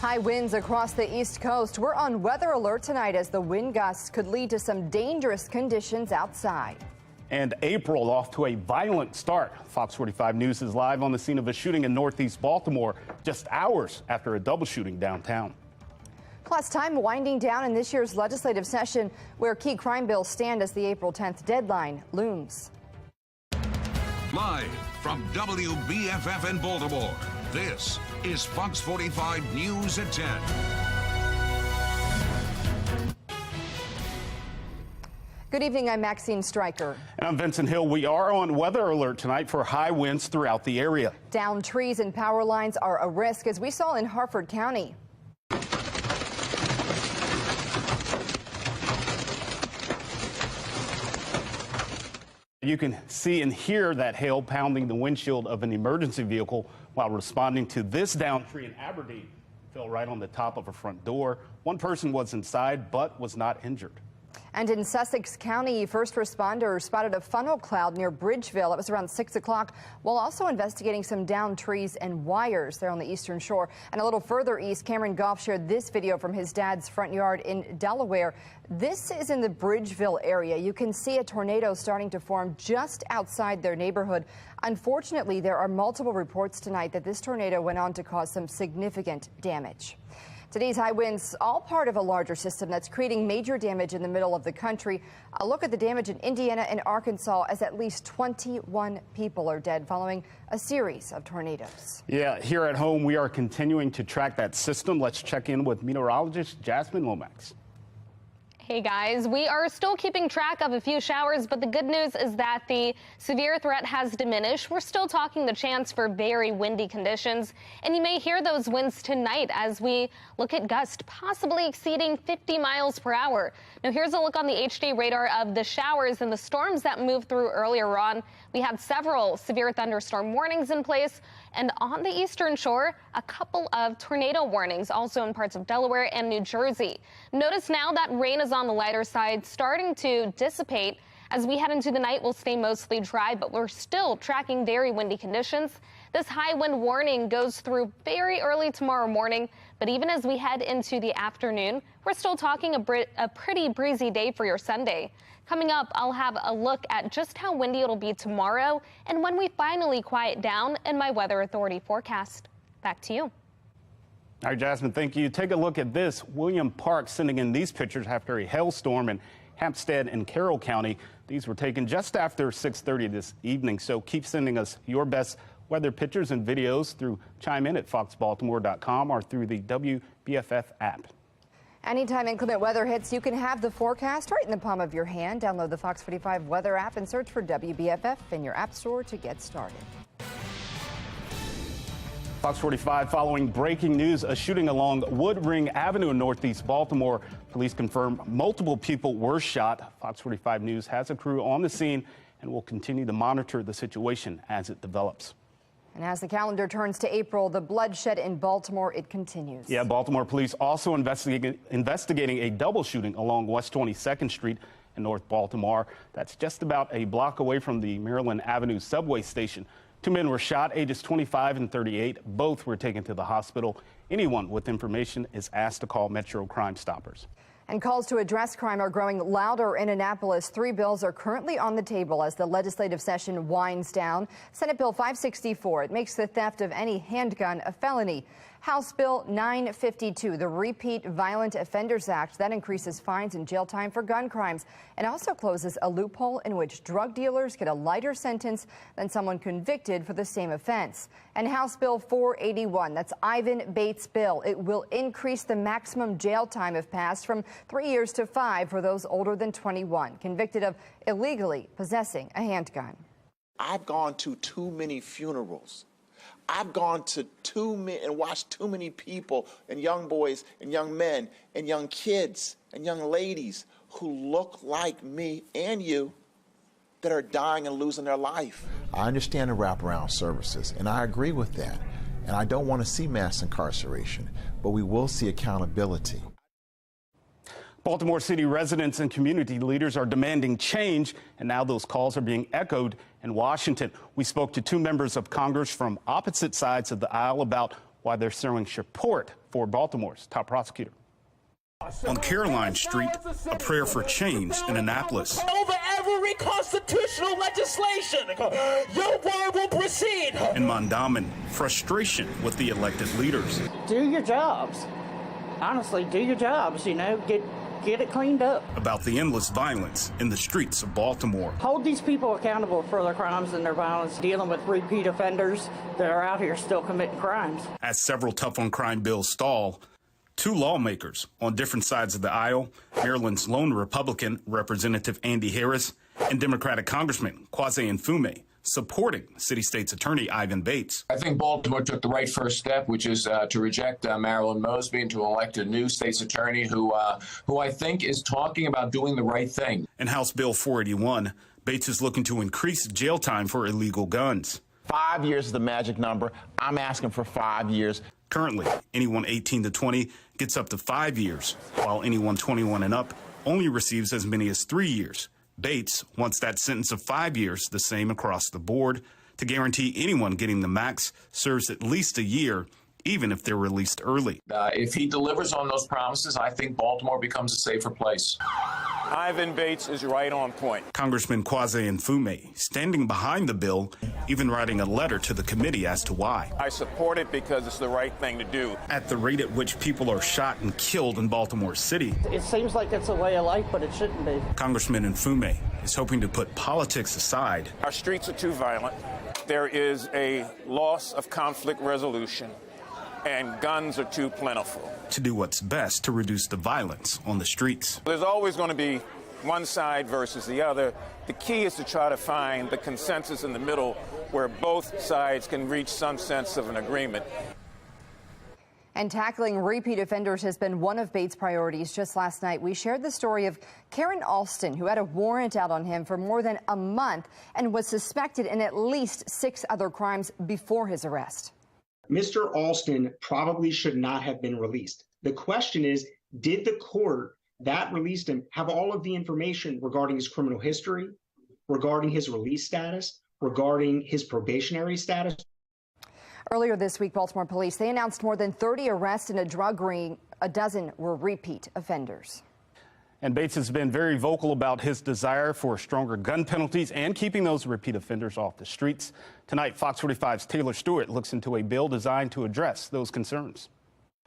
High winds across the East Coast. We're on weather alert tonight as the wind gusts could lead to some dangerous conditions outside. And April off to a violent start. Fox 45 News is live on the scene of a shooting in Northeast Baltimore just hours after a double shooting downtown. Plus, time winding down in this year's legislative session where key crime bills stand as the April 10th deadline looms. Live from WBFF in Baltimore, this is Fox 45 News at 10. Good evening, I'm Maxine Stryker. And I'm Vincent Hill. We are on weather alert tonight for high winds throughout the area. Downed trees and power lines are a risk, as we saw in Harford County. You can see and hear that hail pounding the windshield of an emergency vehicle while responding to this downed tree in Aberdeen. Fell right on the top of a front door. One person was inside but was not injured. And in Sussex County, first responders spotted a funnel cloud near Bridgeville. It was around 6 o'clock, while also investigating some downed trees and wires there on the eastern shore. And a little further east, Cameron Goff shared this video from his dad's front yard in Delaware. This is in the Bridgeville area. You can see a tornado starting to form just outside their neighborhood. Unfortunately, there are multiple reports tonight that this tornado went on to cause some significant damage. Today's high winds, all part of a larger system that's creating major damage in the middle of the country. A look at the damage in Indiana and Arkansas as at least 21 people are dead following a series of tornadoes. Yeah, here at home, we are continuing to track that system. Let's check in with meteorologist Jasmine Lomax. Hey guys, we are still keeping track of a few showers, but the good news is that the severe threat has diminished. We're still talking the chance for very windy conditions, and you may hear those winds tonight as we look at gusts possibly exceeding 50 miles per hour. Now here's a look on the HD radar of the showers and the storms that moved through earlier on. We had several severe thunderstorm warnings in place, and on the eastern shore, a couple of tornado warnings also in parts of Delaware and New Jersey. Notice now that rain is on the lighter side, starting to dissipate. As we head into the night, we'll stay mostly dry, but we're still tracking very windy conditions. This high wind warning goes through very early tomorrow morning, but even as we head into the afternoon, we're still talking a pretty breezy day for your Sunday. Coming up, I'll have a look at just how windy it'll be tomorrow and when we finally quiet down in my Weather Authority forecast. Back to you. All right, Jasmine, thank you. Take a look at this. William Park sending in these pictures after a hailstorm in Hampstead and Carroll County. These were taken just after 6:30 this evening, so keep sending us your best weather pictures and videos through chime in at foxbaltimore.com or through the WBFF app. Anytime inclement weather hits, you can have the forecast right in the palm of your hand. Download the Fox 45 weather app and search for WBFF in your app store to get started. Fox 45 following breaking news, a shooting along Woodring Avenue in Northeast Baltimore. Police confirm multiple people were shot. Fox 45 News has a crew on the scene and will continue to monitor the situation as it develops. And as the calendar turns to April, the bloodshed in Baltimore, it continues. Yeah, Baltimore police also investigating a double shooting along West 22nd Street in North Baltimore. That's just about a block away from the Maryland Avenue subway station. Two men were shot, ages 25 and 38. Both were taken to the hospital. Anyone with information is asked to call Metro Crime Stoppers. And calls to address crime are growing louder in Annapolis. 3 bills are currently on the table as the legislative session winds down. Senate Bill 564, it makes the theft of any handgun a felony. House Bill 952, the Repeat Violent Offenders Act, that increases fines and jail time for gun crimes. It also closes a loophole in which drug dealers get a lighter sentence than someone convicted for the same offense. And House Bill 481, that's Ivan Bates' bill. It will increase the maximum jail time if passed from 3 years to 5 for those older than 21 convicted of illegally possessing a handgun. I've gone to too many funerals. I've gone to too many and watched too many people and young boys and young men and young kids and young ladies who look like me and you that are dying and losing their life. I understand the wraparound services, and I agree with that. And I don't want to see mass incarceration, but we will see accountability. Baltimore City residents and community leaders are demanding change, and now those calls are being echoed in Washington. We spoke to 2 members of Congress from opposite sides of the aisle about why they're showing support for Baltimore's top prosecutor. On Caroline Street, a prayer for change in Annapolis. Over every constitutional legislation, your word will proceed. In Mondawmin, frustration with the elected leaders. Do your jobs. Honestly, do your jobs, get it cleaned up. About the endless violence in the streets of Baltimore. Hold these people accountable for their crimes and their violence, dealing with repeat offenders that are out here still committing crimes. As several tough on crime bills stall, two lawmakers on different sides of the aisle, Maryland's lone Republican, Representative Andy Harris, and Democratic Congressman Kwasi Mfume, supporting City State's Attorney Ivan Bates. I think Baltimore took the right first step, which is to reject Marilyn Mosby and to elect a new state's attorney who I think is talking about doing the right thing. In House Bill 481, Bates is looking to increase jail time for illegal guns. 5 years is the magic number. I'm asking for 5 years. Currently, anyone 18 to 20 gets up to 5 years, while anyone 21 and up only receives as many as 3 years. Bates wants that sentence of 5 years the same across the board to guarantee anyone getting the max serves at least a year, even if they're released early. If he delivers on those promises, I think Baltimore becomes a safer place. Ivan Bates is right on point. Congressman Kwasi Mfume standing behind the bill, even writing a letter to the committee as to why. I support it because it's the right thing to do. At the rate at which people are shot and killed in Baltimore City, It seems like it's a way of life, but it shouldn't be. Congressman Mfume is hoping to put politics aside. Our streets are too violent. There is a loss of conflict resolution, and guns are too plentiful. To do what's best to reduce the violence on the streets. There's always going to be one side versus the other. The key is to try to find the consensus in the middle where both sides can reach some sense of an agreement. And tackling repeat offenders has been one of Bates' priorities. Just last night, we shared the story of Karen Alston, who had a warrant out on him for more than a month and was suspected in at least 6 other crimes before his arrest. Mr. Alston probably should not have been released. The question is, did the court that released him have all of the information regarding his criminal history, regarding his release status, regarding his probationary status? Earlier this week, Baltimore police, they announced more than 30 arrests in a drug ring. A dozen were repeat offenders. And Bates has been very vocal about his desire for stronger gun penalties and keeping those repeat offenders off the streets. Tonight, Fox 45's Taylor Stewart looks into a bill designed to address those concerns.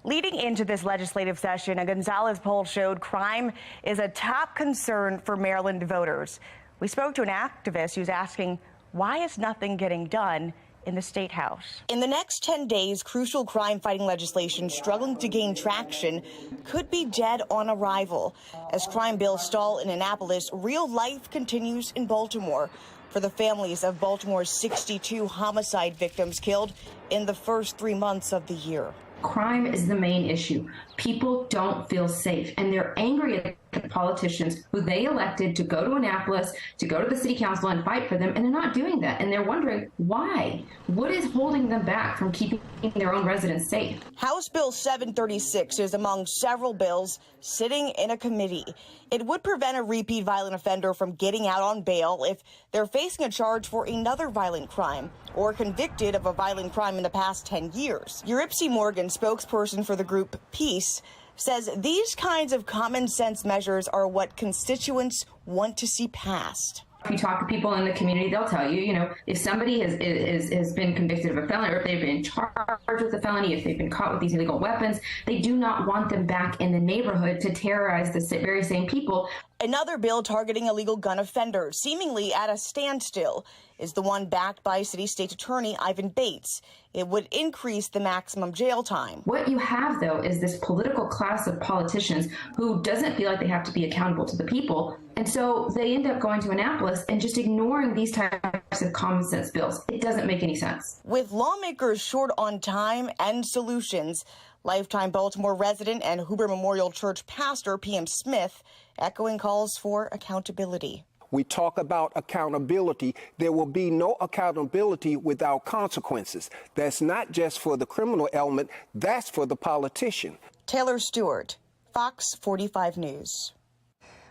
Leading into this legislative session, a Gonzalez poll showed crime is a top concern for Maryland voters. We spoke to an activist who's asking, why is nothing getting done in the State House? In the next 10 days, crucial crime-fighting legislation struggling to gain traction could be dead on arrival. As crime bills stall in Annapolis, real life continues in Baltimore for the families of Baltimore's 62 homicide victims killed in the first 3 months of the year. Crime is the main issue. People don't feel safe, and they're angry at the politicians who they elected to go to Annapolis, to go to the city council and fight for them, and they're not doing that. And they're wondering why. What is holding them back from keeping their own residents safe? House Bill 736 is among several bills sitting in a committee. It would prevent a repeat violent offender from getting out on bail if they're facing a charge for another violent crime or convicted of a violent crime in the past 10 years. Eurypsy Morgan, spokesperson for the group Peace, says these kinds of common sense measures are what constituents want to see passed. If you talk to people in the community, they'll tell you, if somebody has been convicted of a felony, or if they've been charged with a felony, if they've been caught with these illegal weapons, they do not want them back in the neighborhood to terrorize the very same people. Another bill targeting illegal gun offenders, seemingly at a standstill, is the one backed by City State Attorney Ivan Bates. It would increase the maximum jail time. What you have, though, is this political class of politicians who doesn't feel like they have to be accountable to the people. And so they end up going to Annapolis and just ignoring these types of common sense bills. It doesn't make any sense. With lawmakers short on time and solutions, lifetime Baltimore resident and Hoover Memorial Church pastor P.M. Smith echoing calls for accountability. We talk about accountability. There will be no accountability without consequences. That's not just for the criminal element, that's for the politician. Taylor Stewart, Fox 45 News.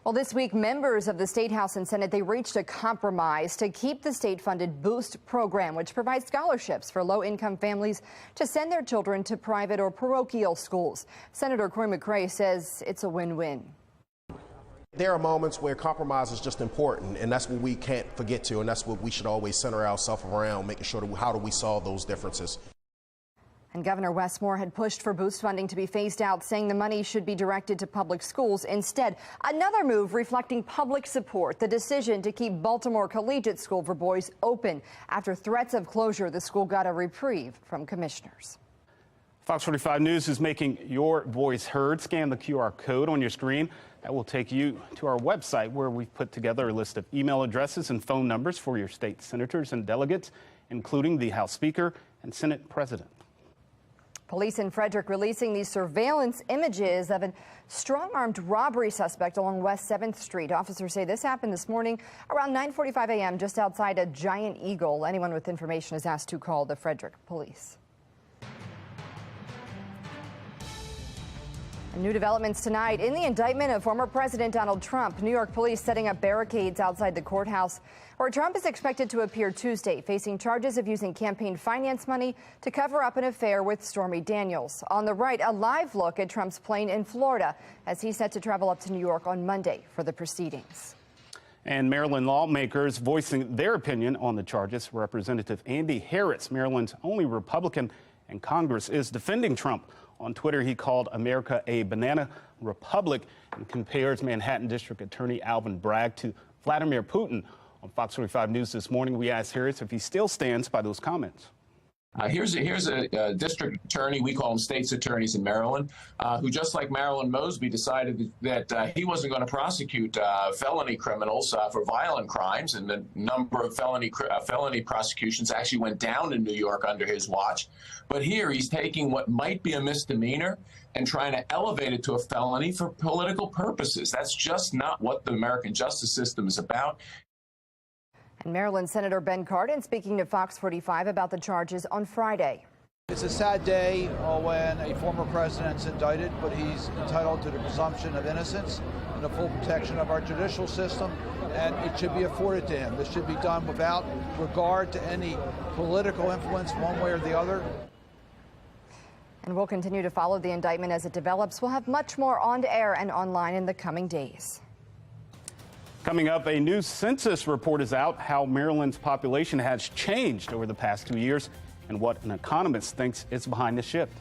Well, this week, members of the State House and Senate, they reached a compromise to keep the state-funded Boost program, which provides scholarships for low-income families to send their children to private or parochial schools. Senator Corey McCray says it's a win-win. There are moments where compromise is just important, and that's what we can't forget to, and that's what we should always center ourselves around, making sure that how do we solve those differences. And Governor Wes Moore had pushed for Boost funding to be phased out, saying the money should be directed to public schools instead. Another move reflecting public support, the decision to keep Baltimore Collegiate School for Boys open. After threats of closure, the school got a reprieve from commissioners. Fox 45 News is making your voice heard. Scan the QR code on your screen. That will take you to our website, where we've put together a list of email addresses and phone numbers for your state senators and delegates, including the House Speaker and Senate President. Police in Frederick releasing these surveillance images of a strong-armed robbery suspect along West 7th Street. Officers say this happened this morning around 9:45 a.m. just outside a Giant Eagle. Anyone with information is asked to call the Frederick police. New developments tonight in the indictment of former President Donald Trump. New York police setting up barricades outside the courthouse where Trump is expected to appear Tuesday, facing charges of using campaign finance money to cover up an affair with Stormy Daniels. On the right, a live look at Trump's plane in Florida as he's set to travel up to New York on Monday for the proceedings. And Maryland lawmakers voicing their opinion on the charges. Representative Andy Harris, Maryland's only Republican in Congress, is defending Trump. On Twitter, he called America a banana republic and compares Manhattan District Attorney Alvin Bragg to Vladimir Putin. On Fox 45 News this morning, we asked Harris if he still stands by those comments. Here's a district attorney, we call them state's attorneys in Maryland, who, just like Marilyn Mosby, decided that he wasn't going to prosecute felony criminals for violent crimes, and the number of felony prosecutions actually went down in New York under his watch. But here he's taking what might be a misdemeanor and trying to elevate it to a felony for political purposes. That's just not what the American justice system is about. And Maryland Senator Ben Cardin speaking to Fox 45 about the charges on Friday. It's a sad day when a former president's indicted, but he's entitled to the presumption of innocence and the full protection of our judicial system, and it should be afforded to him. This should be done without regard to any political influence one way or the other. And we'll continue to follow the indictment as it develops. We'll have much more on air and online in the coming days. Coming up, a new census report is out, how Maryland's population has changed over the past 2 years and what an economist thinks is behind the shift.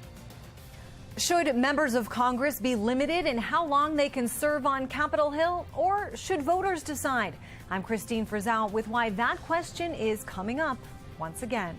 Should members of Congress be limited in how long they can serve on Capitol Hill, or should voters decide? I'm Christine Frizzell with why that question is coming up once again.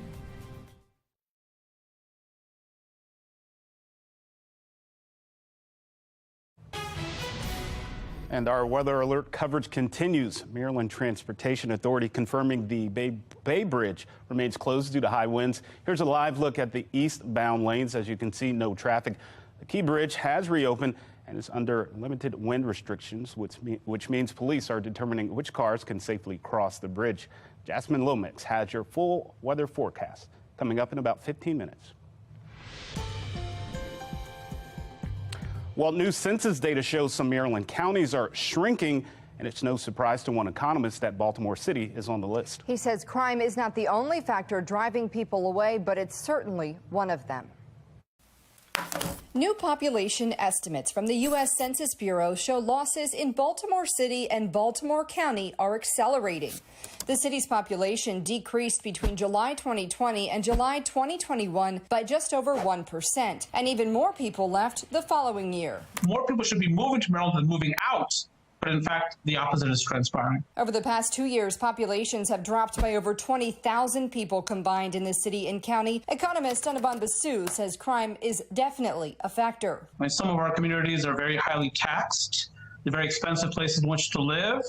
And our weather alert coverage continues. Maryland Transportation Authority confirming the Bay Bridge remains closed due to high winds. Here's a live look at the eastbound lanes. As you can see, no traffic. The Key Bridge has reopened and is under limited wind restrictions, which means police are determining which cars can safely cross the bridge. Jasmine Lomax has your full weather forecast coming up in about 15 minutes. Well, new census data shows some Maryland counties are shrinking, and it's no surprise to one economist that Baltimore City is on the list. He says crime is not the only factor driving people away, but it's certainly one of them. New population estimates from the U.S. Census Bureau show losses in Baltimore City and Baltimore County are accelerating. The city's population decreased between July 2020 and July 2021 by just over 1%, and even more people left the following year. More people should be moving to Maryland than moving out. But in fact, the opposite is transpiring. Over the past 2 years, populations have dropped by over 20,000 people combined in the city and county. Economist Anaban Basu says crime is definitely a factor. Some of our communities are very highly taxed. They're very expensive places in which to live.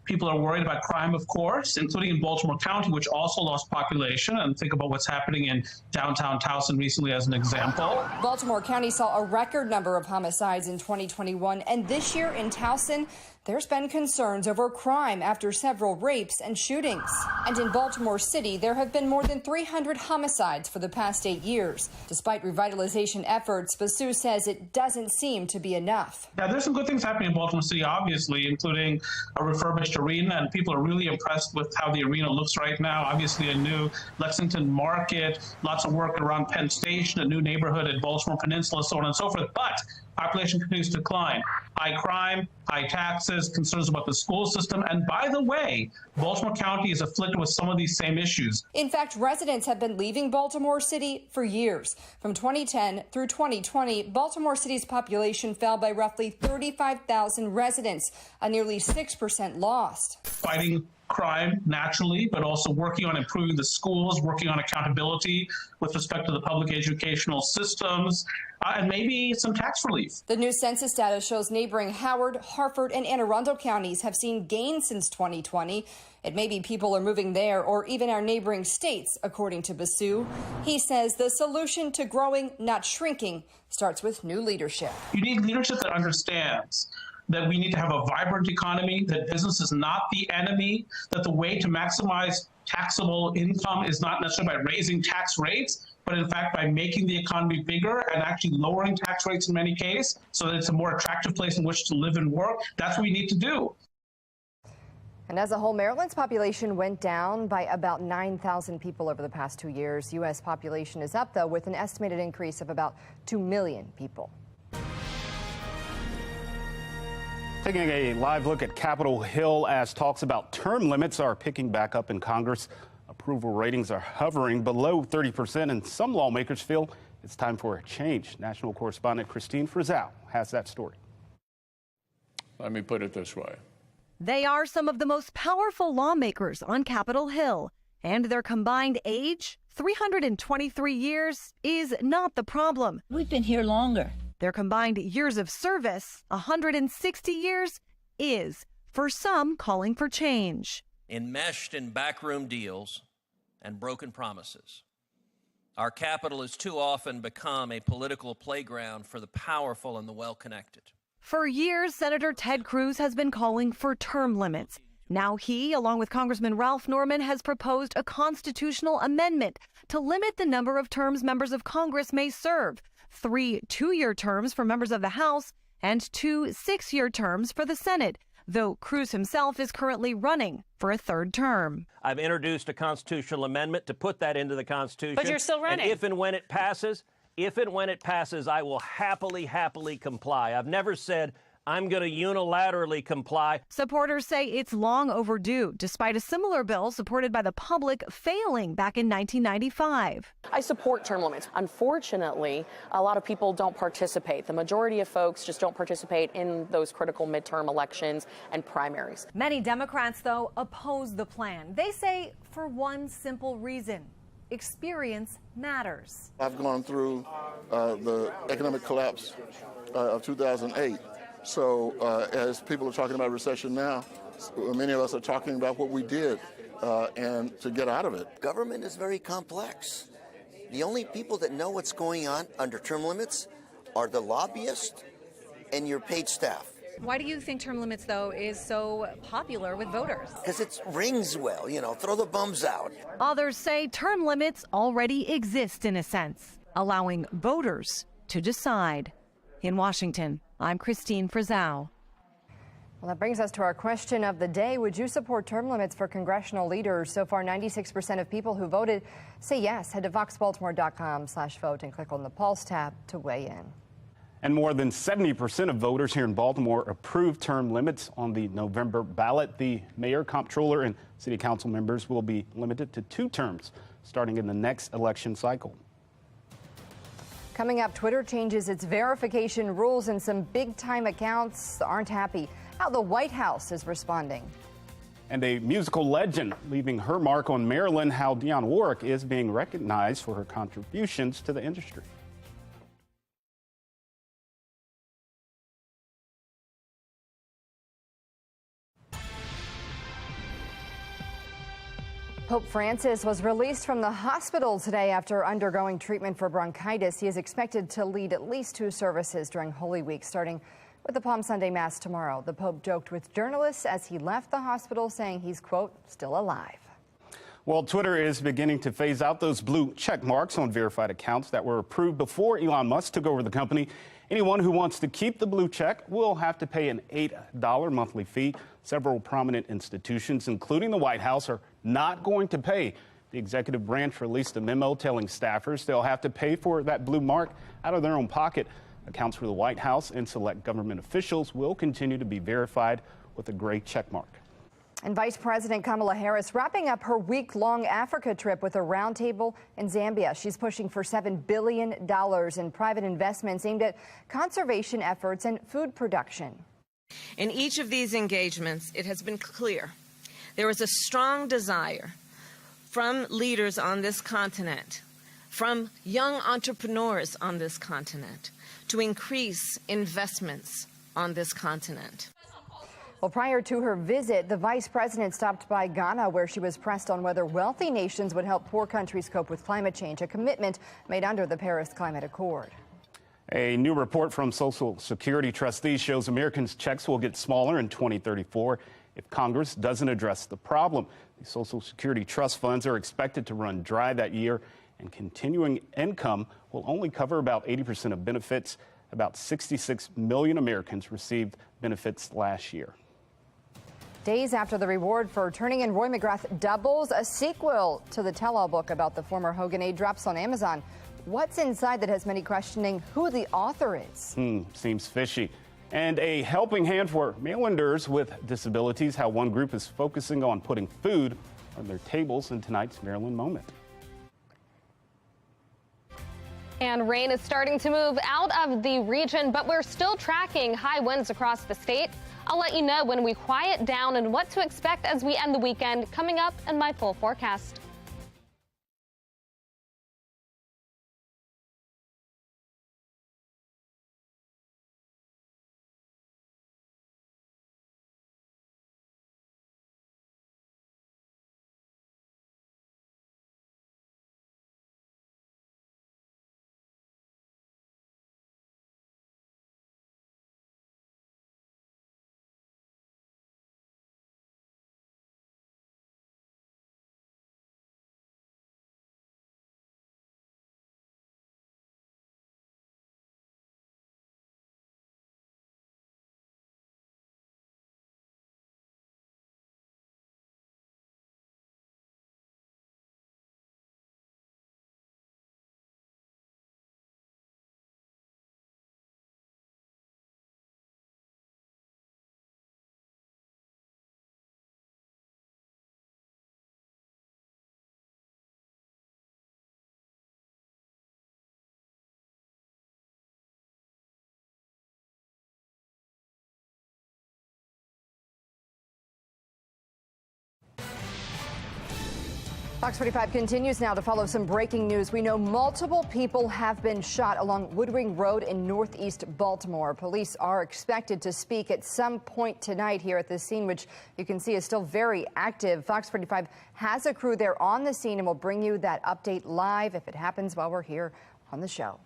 People are worried about crime, of course, including in Baltimore County, which also lost population. And think about what's happening in downtown Towson recently as an example. Baltimore County saw a record number of homicides in 2021. And this year in Towson, There's been concerns over crime after several rapes and shootings. And in Baltimore City, there have been more than 300 homicides for the past 8 years. Despite revitalization efforts, Basu says it doesn't seem to be enough. Yeah, there's some good things happening in Baltimore City, obviously, including a refurbished arena, and people are really impressed with how the arena looks right now. Obviously, a new Lexington Market, lots of work around Penn Station, a new neighborhood at Baltimore Peninsula, so on and so forth. But population continues to decline. High crime, high taxes, concerns about the school system. And by the way, Baltimore County is afflicted with some of these same issues. In fact, residents have been leaving Baltimore City for years. From 2010 through 2020, Baltimore City's population fell by roughly 35,000 residents, a nearly 6% loss. Fighting crime naturally, but also working on improving the schools, working on accountability with respect to the public educational systems, and maybe some tax relief. The new census data shows neighboring Howard, Harford, and Anne Arundel counties have seen gains since 2020. It may be people are moving there or even our neighboring states, according to Basu. He says the solution to growing, not shrinking, starts with new leadership. You need leadership that understands that we need to have a vibrant economy, that business is not the enemy, that the way to maximize taxable income is not necessarily by raising tax rates, but in fact by making the economy bigger and actually lowering tax rates in many cases so that it's a more attractive place in which to live and work. That's what we need to do. And as a whole, Maryland's population went down by about 9,000 people over the past 2 years. U.S. population is up, though, with an estimated increase of about 2 million people. Taking a live look at Capitol Hill as talks about term limits are picking back up in Congress. Approval ratings are hovering below 30%, and some lawmakers feel it's time for a change. National correspondent Christine Frizzell has that story. Let me put it this way. They are some of the most powerful lawmakers on Capitol Hill, and their combined age, 323 years, is not the problem. We've been here longer. Their combined years of service, 160 years, is, for some, calling for change. Enmeshed in backroom deals and broken promises, our capital has too often become a political playground for the powerful and the well-connected. For years, Senator Ted Cruz has been calling for term limits. Now he, along with Congressman Ralph Norman, has proposed a constitutional amendment to limit the number of terms members of Congress may serve. 3 two-year terms for members of the House and 2 6-year terms for the Senate, though Cruz himself is currently running for a 3rd term. I've introduced a constitutional amendment to put that into the Constitution. But you're still running. And if and when it passes, I will happily comply. I've never said I'm going to unilaterally comply. Supporters say it's long overdue, despite a similar bill supported by the public failing back in 1995. I support term limits. Unfortunately, a lot of people don't participate. The majority of folks just don't participate in those critical midterm elections and primaries. Many Democrats, though, oppose the plan. They say for one simple reason: experience matters. I've gone through the economic collapse of 2008. So as people are talking about recession now, many of us are talking about what we did and to get out of it. Government is very complex. The only people that know what's going on under term limits are the lobbyists and your paid staff. Why do you think term limits, though, is so popular with voters? Because it rings well, throw the bums out. Others say term limits already exist in a sense, allowing voters to decide. In Washington, I'm Christine Frizzell. Well, that brings us to our question of the day. Would you support term limits for congressional leaders? So far, 96% of people who voted say yes. Head to foxbaltimore.com/vote and click on the Pulse tab to weigh in. And more than 70% of voters here in Baltimore approved term limits on the November ballot. The mayor, comptroller, and city council members will be limited to 2 terms starting in the next election cycle. Coming up, Twitter changes its verification rules and some big-time accounts aren't happy. How the White House is responding. And a musical legend leaving her mark on Maryland, how Dionne Warwick is being recognized for her contributions to the industry. Pope Francis was released from the hospital today after undergoing treatment for bronchitis. He is expected to lead at least 2 services during Holy Week, starting With the Palm Sunday Mass tomorrow, the Pope joked with journalists as he left the hospital, saying he's, quote, still alive. Well, Twitter is beginning to phase out those blue check marks on verified accounts that were approved before Elon Musk took over the company. Anyone who wants to keep the blue check will have to pay an $8 monthly fee. Several prominent institutions, including the White House, are not going to pay. The executive branch released a memo telling staffers they'll have to pay for that blue mark out of their own pocket. Accounts for the White House and select government officials will continue to be verified with a gray check mark. And Vice President Kamala Harris wrapping up her week-long Africa trip with a roundtable in Zambia. She's pushing for $7 billion in private investments aimed at conservation efforts and food production. In each of these engagements, it has been clear there is a strong desire from leaders on this continent, from young entrepreneurs on this continent, to increase investments on this continent. Well, prior to her visit, the vice president stopped by Ghana, where she was pressed on whether wealthy nations would help poor countries cope with climate change, a commitment made under the Paris Climate Accord. A new report from Social Security trustees shows Americans' checks will get smaller in 2034 if Congress doesn't address the problem. The Social Security trust funds are expected to run dry that year, and continuing income will only cover about 80% of benefits. About 66 million Americans received benefits last year. Days after the reward for turning in Roy McGrath doubles, a sequel to the tell-all book about the former Hogan aide drops on Amazon. What's inside that has many questioning who the author is? Seems fishy. And a helping hand for Marylanders with disabilities, how one group is focusing on putting food on their tables in tonight's Maryland Moment. And rain is starting to move out of the region, but we're still tracking high winds across the state. I'll let you know when we quiet down and what to expect as we end the weekend coming up in my full forecast. Fox 45 continues now to follow some breaking news. We know multiple people have been shot along Woodring Road in northeast Baltimore. Police are expected to speak at some point tonight here at the scene, which you can see is still very active. Fox 45 has a crew there on the scene, and we'll bring you that update live if it happens while we're here on the show.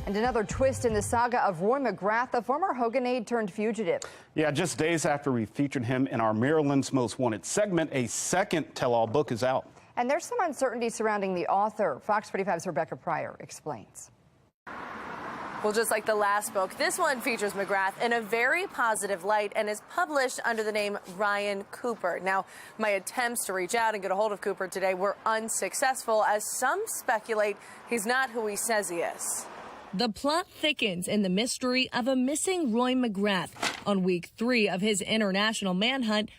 And another twist in the saga of Roy McGrath, the former Hogan aide turned fugitive. Yeah, just days after we featured him in our Maryland's Most Wanted segment, a second tell-all book is out. And there's some uncertainty surrounding the author. Fox 45's Rebecca Pryor explains. Well, just like the last book, this one features McGrath in a very positive light and is published under the name Ryan Cooper. Now, my attempts to reach out and get a hold of Cooper today were unsuccessful, as some speculate he's not who he says he is. The plot thickens in the mystery of a missing Roy McGrath. On week 3 of his international manhunt,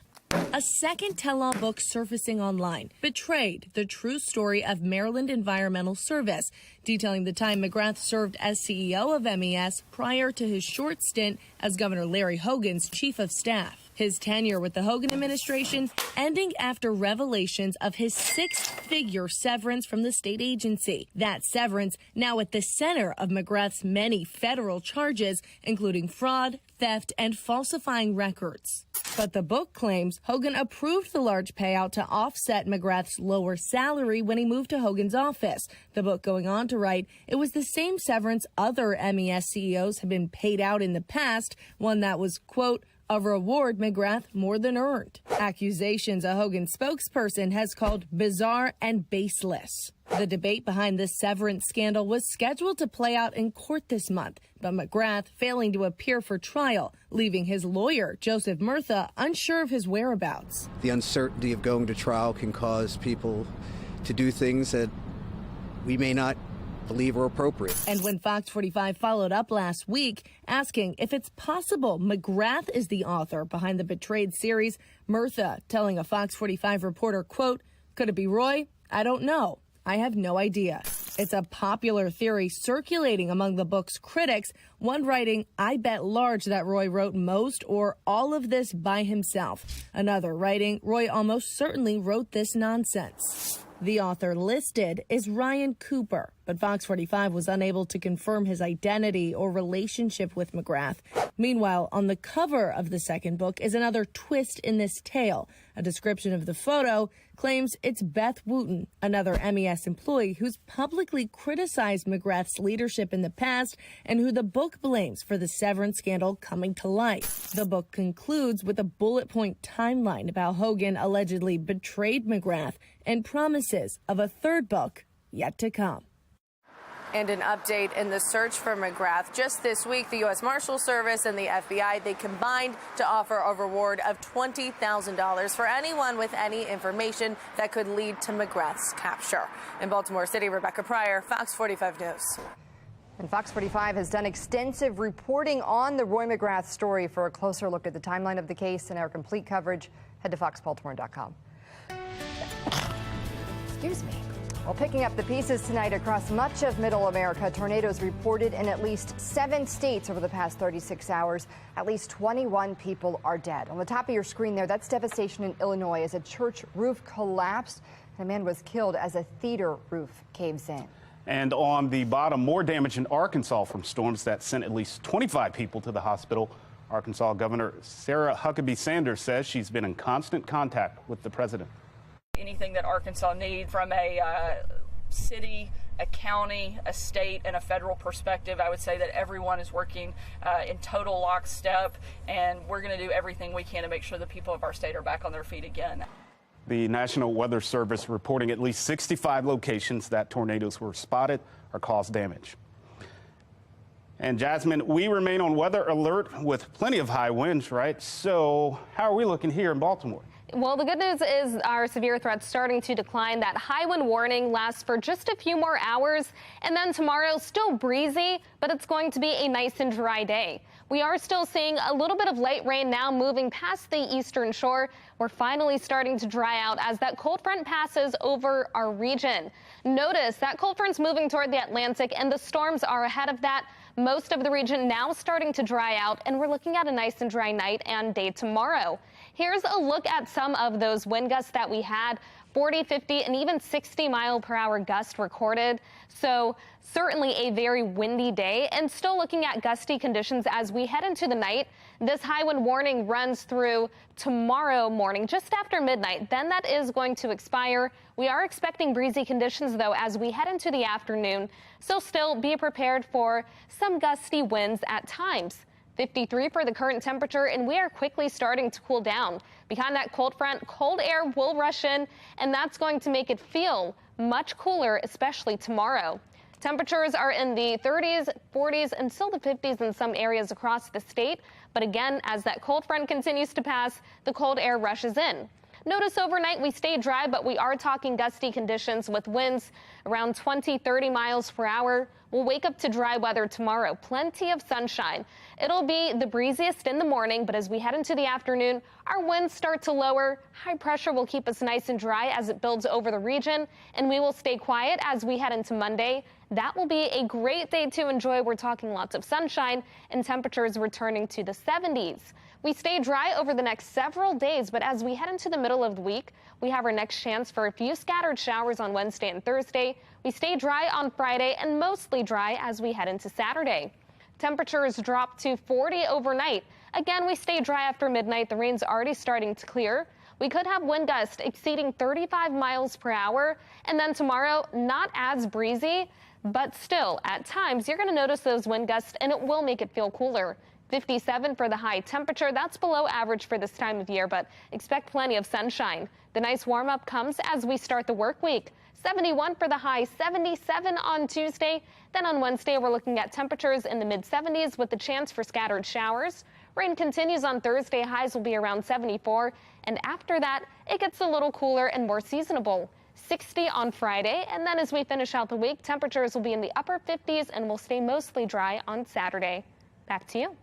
a second tell-all book surfacing online, Betrayed, the true story of Maryland Environmental Service, detailing the time McGrath served as CEO of MES prior to his short stint as Governor Larry Hogan's chief of staff. His tenure with the Hogan administration ending after revelations of his 6-figure severance from the state agency. That severance now at the center of McGrath's many federal charges, including fraud, theft, and falsifying records. But the book claims Hogan approved the large payout to offset McGrath's lower salary when he moved to Hogan's office. The book going on to write, it was the same severance other MES CEOs have been paid out in the past, one that was, quote, a reward McGrath more than earned. Accusations a Hogan spokesperson has called bizarre and baseless. The debate behind this severance scandal was scheduled to play out in court this month, but McGrath failing to appear for trial, leaving his lawyer, Joseph Murtha, unsure of his whereabouts. The uncertainty of going to trial can cause people to do things that we may not believe are appropriate. And when Fox 45 followed up last week, asking if it's possible McGrath is the author behind the Betrayed series, Murtha telling a Fox 45 reporter, quote, could it be Roy? I don't know. I have no idea. It's a popular theory circulating among the book's critics, one writing, I bet large that Roy wrote most or all of this by himself. Another writing, Roy almost certainly wrote this nonsense. The author listed is Ryan Cooper, but Fox 45 was unable to confirm his identity or relationship with McGrath. Meanwhile, on the cover of the second book is another twist in this tale. A description of the photo claims it's Beth Wooten, another MES employee who's publicly criticized McGrath's leadership in the past and who the book blames for the severance scandal coming to light. The book concludes with a bullet point timeline about Hogan allegedly betrayed McGrath and promises of a third book yet to come. And an update in the search for McGrath. Just this week, the U.S. Marshal Service and the FBI, they combined to offer a reward of $20,000 for anyone with any information that could lead to McGrath's capture. In Baltimore City, Rebecca Pryor, Fox 45 News. And Fox 45 has done extensive reporting on the Roy McGrath story. For a closer look at the timeline of the case and our complete coverage, head to foxbaltimore.com. Excuse me. Well, picking up the pieces tonight across much of Middle America, tornadoes reported in at least 7 states over the past 36 hours. At least 21 people are dead. On the top of your screen there, that's devastation in Illinois as a church roof collapsed and a man was killed as a theater roof caves in. And on the bottom, more damage in Arkansas from storms that sent at least 25 people to the hospital. Arkansas Governor Sarah Huckabee Sanders says she's been in constant contact with the president. Anything that Arkansas needs from a city, a county, a state, and a federal perspective, I would say that everyone is working in total lockstep, and we're going to do everything we can to make sure the people of our state are back on their feet again. The National Weather Service reporting at least 65 locations that tornadoes were spotted or caused damage. And Jasmine, we remain on weather alert with plenty of high winds, right? So how are we looking here in Baltimore? Well, the good news is our severe threat's starting to decline. That high wind warning lasts for just a few more hours. And then tomorrow, still breezy, but it's going to be a nice and dry day. We are still seeing a little bit of light rain now moving past the eastern shore. We're finally starting to dry out as that cold front passes over our region. Notice that cold front's moving toward the Atlantic and the storms are ahead of that. Most of the region now starting to dry out, and we're looking at a nice and dry night and day tomorrow. Here's a look at some of those wind gusts that we had. 40, 50, and even 60-mile-per-hour gust recorded. So certainly a very windy day, and still looking at gusty conditions as we head into the night. This high wind warning runs through tomorrow morning, just after midnight. Then that is going to expire. We are expecting breezy conditions, though, as we head into the afternoon. So still be prepared for some gusty winds at times. 53 for the current temperature, and we are quickly starting to cool down. Behind that cold front, cold air will rush in, and that's going to make it feel much cooler, especially tomorrow. Temperatures are in the 30s, 40s, and still the 50s in some areas across the state. But again, as that cold front continues to pass, the cold air rushes in. Notice overnight we stay dry, but we are talking gusty conditions with winds around 20, 30 miles per hour. We'll wake up to dry weather tomorrow. Plenty of sunshine. It'll be the breeziest in the morning, but as we head into the afternoon, our winds start to lower. High pressure will keep us nice and dry as it builds over the region, and we will stay quiet as we head into Monday. That will be a great day to enjoy. We're talking lots of sunshine and temperatures returning to the 70s. We stay dry over the next several days, but as we head into the middle of the week, we have our next chance for a few scattered showers on Wednesday and Thursday. We stay dry on Friday and mostly dry as we head into Saturday. Temperatures drop to 40 overnight. Again, we stay dry after midnight. The rain's already starting to clear. We could have wind gusts exceeding 35 miles per hour. And then tomorrow, not as breezy, but still, at times, you're going to notice those wind gusts, and it will make it feel cooler. 57 for the high temperature. That's below average for this time of year, but expect plenty of sunshine. The nice warm-up comes as we start the work week. 71 for the high, 77 on Tuesday. Then on Wednesday, we're looking at temperatures in the mid-70s with the chance for scattered showers. Rain continues on Thursday. Highs will be around 74. And after that, it gets a little cooler and more seasonable. 60 on Friday. And then as we finish out the week, temperatures will be in the upper 50s and will stay mostly dry on Saturday. Back to you.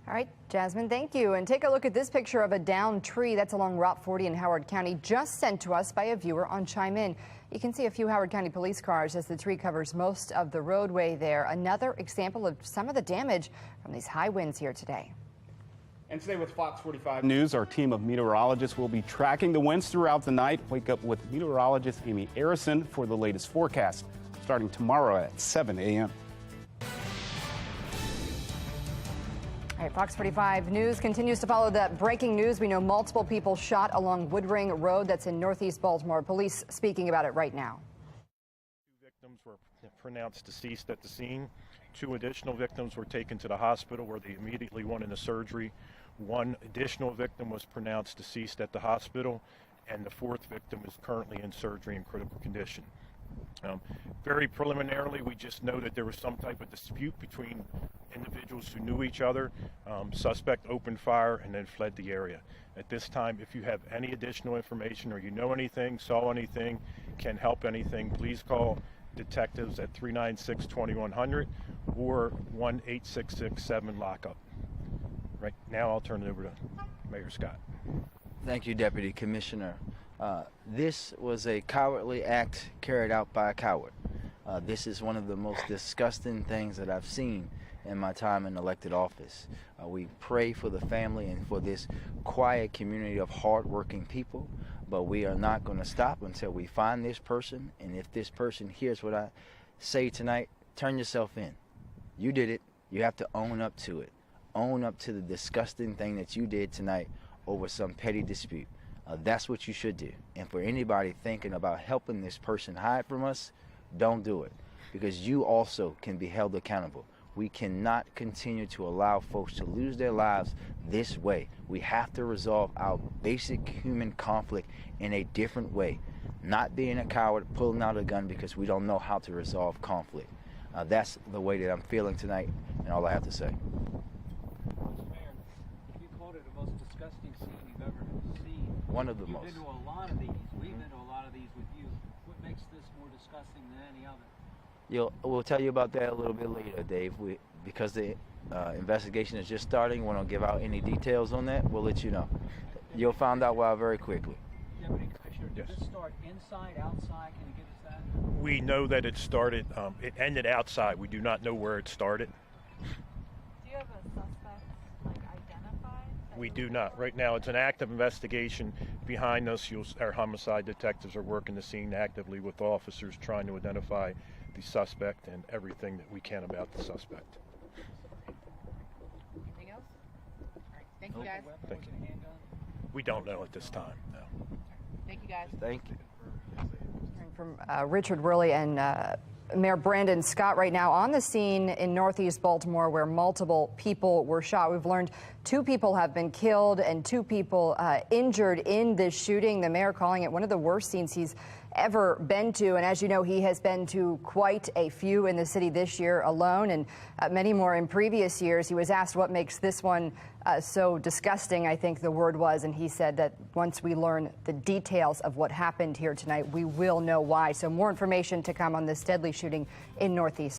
All right, Jasmine, thank you. And take a look at this picture of a downed tree that's along Route 40 in Howard County, just sent to us by a viewer on Chime In. You can see a few Howard County police cars as the tree covers most of the roadway there. Another example of some of the damage from these high winds here today. And today with Fox 45 News, our team of meteorologists will be tracking the winds throughout the night. Wake up with meteorologist Amy Arison for the latest forecast, starting tomorrow at 7 a.m. All right, Fox 45 News continues to follow that breaking news. We know multiple people shot along Woodring Road that's in northeast Baltimore. Police speaking about it right now. 2 victims were pronounced deceased at the scene. 2 additional victims were taken to the hospital where they immediately went into surgery. 1 additional victim was pronounced deceased at the hospital, and the 4th victim is currently in surgery in critical condition. Very preliminarily, we just know that there was some type of dispute between individuals who knew each other. Suspect opened fire and then fled the area. At this time, if you have any additional information or you know anything, saw anything, can help anything, please call detectives at 396-2100 or 1-866-7-LOCK-UP. Right now, I'll turn it over to Mayor Scott. Thank you, Deputy Commissioner. This was a cowardly act carried out by a coward. This is one of the most disgusting things that I've seen in my time in elected office. We pray for the family and for this quiet community of hardworking people, but we are not going to stop until we find this person. And if this person hears what I say tonight, turn yourself in. You did it. You have to own up to it. Own up to the disgusting thing that you did tonight over some petty dispute. That's what you should do. And for anybody thinking about helping this person hide from us, don't do it, because you also can be held accountable. We cannot continue to allow folks to lose their lives this way. We have to resolve our basic human conflict in a different way, not being a coward, pulling out a gun because we don't know how to resolve conflict. That's the way that I'm feeling tonight, and all I have to say. One of the most. You've been to a lot of these. We've been to a lot of these with you. What makes this more disgusting than any other? We'll tell you about that a little bit later, Dave. Because the investigation is just starting, we don't give out any details on that. We'll let you know. You'll find out why very quickly. Deputy Commissioner, did this start inside, outside? can you give us that? We know that it started, it ended outside. We do not know where it started. Do you have a suspect, identified? We do not. Right now, it's an active investigation. Behind us, our homicide detectives are working the scene actively with officers trying to identify the suspect and everything that we can about the suspect. Anything else? All right. Thank you, guys. Thank you. We don't know at this time, no. Thank you, guys. Thank you. From Richard Worley and Mayor Brandon Scott right now on the scene in northeast Baltimore where multiple people were shot. We've learned 2 people have been killed and 2 people injured in this shooting. The mayor calling it one of the worst scenes he's ever been to. And as you know, he has been to quite a few in the city this year alone and many more in previous years. He was asked what makes this one so disgusting, I think the word was, and he said that once we learn the details of what happened here tonight, we will know why. So more information to come on this deadly shooting in northeast